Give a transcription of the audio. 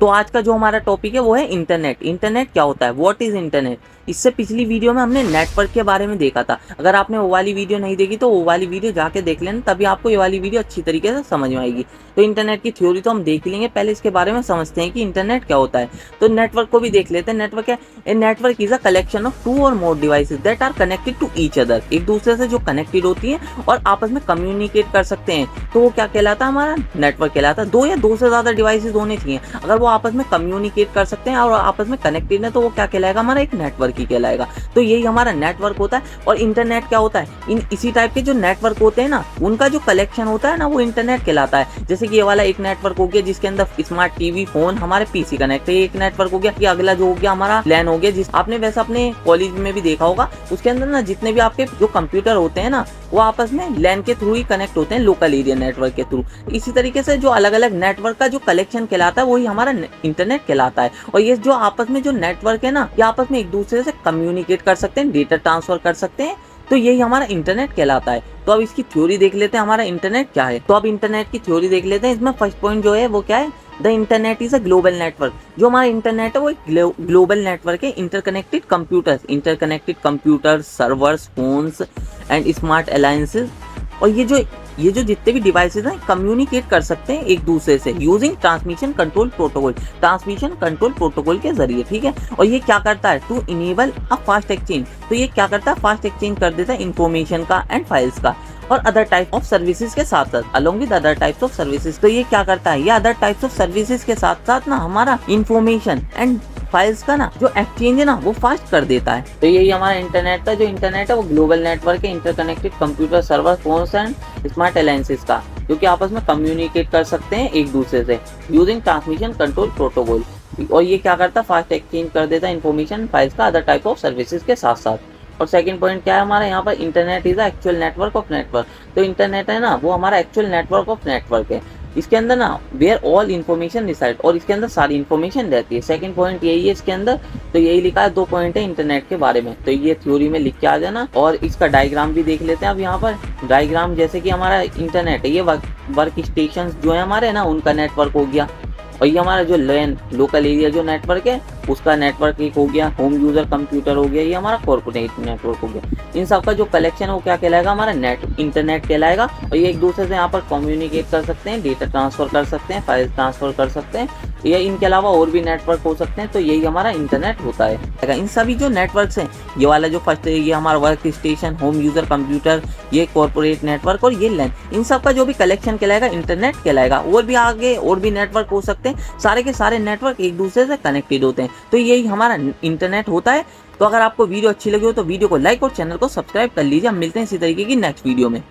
तो आज का जो हमारा टॉपिक है वो है इंटरनेट। इंटरनेट क्या होता है, व्हाट इज इंटरनेट। इससे पिछली वीडियो में हमने नेटवर्क के बारे में देखा था। अगर आपने वो वाली वीडियो नहीं देखी तो वो वाली वीडियो जाके देख लेना, तभी आपको ये वाली वीडियो अच्छी तरीके से समझ में आएगी। तो इंटरनेट की थ्योरी तो हम देख लेंगे, पहले इसके बारे में समझते हैं कि इंटरनेट क्या होता है। तो नेटवर्क को भी देख लेते हैं। नेटवर्क क्या है? A network is a collection of two or more devices that are connected to each other. एक दूसरे से जो कनेक्टेड होती हैं और आपस में कम्युनिकेट कर सकते हैं, तो वो क्या कहलाता है, हमारा नेटवर्क कहलाता है। दो या दो से ज्यादा डिवाइसेस होने चाहिए, अगर वो आपस में कम्युनिकेट कर सकते हैं और आपस में कनेक्टेड है, तो वो क्या कहलाएगा, हमारा एक नेटवर्क ही कहलाएगा। तो यही हमारा नेटवर्क होता है। और इंटरनेट क्या होता है, इन इसी टाइप के जो नेटवर्क होते हैं ना, उनका जो कलेक्शन होता है ना, वो इंटरनेट कहलाता है। जैसे कि ये वाला एक नेटवर्क हो गया जिसके अंदर स्मार्ट टीवी, फोन, हमारे पीसी कनेक्ट है, एक नेटवर्क हो गया। ये अगला जो हो गया हमारा लैन हो गया, जिस आपने वैसे अपने कॉलेज में भी देखा होगा, उसके अंदर ना जितने भी आपके जो कंप्यूटर होते हैं ना, वो आपस में लैन के थ्रू ही कनेक्ट होते हैं, लोकल एरिया नेटवर्क के थ्रू। इसी तरीके से जो अलग अलग नेटवर्क का जो कलेक्शन कहलाता है, वही हमारा इंटरनेट कहलाता है। और ये जो आपस में जो नेटवर्क है ना, ये आपस में एक दूसरे से कम्युनिकेट कर सकते हैं, डेटा ट्रांसफर कर सकते हैं। तो यही हमारा इंटरनेट कहलाता है। तो अब इसकी थ्योरी देख लेते हैं, हमारा इंटरनेट क्या है। तो अब इंटरनेट की थ्योरी देख लेते हैं। इसमें फर्स्ट पॉइंट जो है वो क्या है, the internet is a global network. जो हमारा इंटरनेट है वो एक ग्लोबल नेटवर्क है। Interconnected computers, servers, phones and smart alliances. और ये जो जितने भी डिवाइसेस हैं, कम्युनिकेट कर सकते हैं एक दूसरे से यूजिंग ट्रांसमिशन कंट्रोल प्रोटोकॉल के जरिए, ठीक है। और ये क्या करता है, to enable a fast exchange. तो ये क्या करता है, फास्ट एक्सचेंज कर देता है इन्फॉर्मेशन का एंड फाइल्स का, और अदर टाइप ऑफ सर्विसेज के साथ साथ, along with other types of services. तो ये क्या करता है, ये अदर टाइप्स ऑफ सर्विसेज के साथ साथ ना हमारा इन्फॉर्मेशन एंड फाइल्स का ना जो एक्सचेंज है ना, वो फास्ट कर देता है। तो यही हमारा इंटरनेट का जो इंटरनेट है वो ग्लोबल नेटवर्क है, interconnected computer, server, phones and smart alliances का, जो कि आपस में कम्युनिकेट कर सकते हैं एक दूसरे से यूजिंग ट्रांसमिशन कंट्रोल प्रोटोकॉल। और ये क्या करता है, फास्ट एक्सचेंज कर देता है इन्फॉर्मेशन फाइल्स का अदर टाइप ऑफ सर्विसेज के साथ साथ। और सेकंड पॉइंट क्या है हमारा यहाँ पर, internet is actual network of network. तो इंटरनेट है ना, वो हमारा एक्चुअल नेटवर्क ऑफ नेटवर्क है। इसके अंदर ना वेयर ऑल इन्फॉर्मेशन रिसाइड, और इसके अंदर सारी इन्फॉर्मेशन रहती है। सेकंड पॉइंट यही है इसके अंदर। तो यही लिखा है, 2 पॉइंट है इंटरनेट के बारे में, तो ये थ्योरी में लिख के आ जाना। और इसका डायग्राम भी देख लेते हैं अब यहाँ पर। डायग्राम जैसे कि हमारा इंटरनेट है, ये वर्क स्टेशन जो है हमारे ना, उनका नेटवर्क हो गया। और ये हमारा जो लैन लोकल एरिया जो नेटवर्क है, उसका नेटवर्क एक हो गया। होम यूजर कंप्यूटर हो गया, ये हमारा कॉर्पोरेट नेटवर्क हो गया। इन सब का जो कलेक्शन है वो क्या कहलाएगा, हमारा इंटरनेट कहलाएगा। और ये एक दूसरे से यहाँ पर कम्युनिकेट कर सकते हैं, डेटा ट्रांसफर कर सकते हैं, फाइल ट्रांसफर कर सकते हैं। ये इनके अलावा और भी नेटवर्क हो सकते हैं। तो यही हमारा इंटरनेट होता है। इन सभी जो नेटवर्क्स हैं, ये वाला जो फर्स्ट है, ये हमारा work station, home user computer, ये कॉर्पोरेट नेटवर्क और ये लैन, इन सब का जो भी कलेक्शन कहलाएगा इंटरनेट कहलाएगा। और भी आगे और भी नेटवर्क हो सकते हैं, सारे के सारे नेटवर्क एक दूसरे से कनेक्टेड होते हैं। तो यही हमारा इंटरनेट होता है। तो अगर आपको वीडियो अच्छी लगी हो तो वीडियो को लाइक और चैनल को सब्सक्राइब कर लीजिए। हम मिलते हैं इसी तरीके की नेक्स्ट वीडियो में।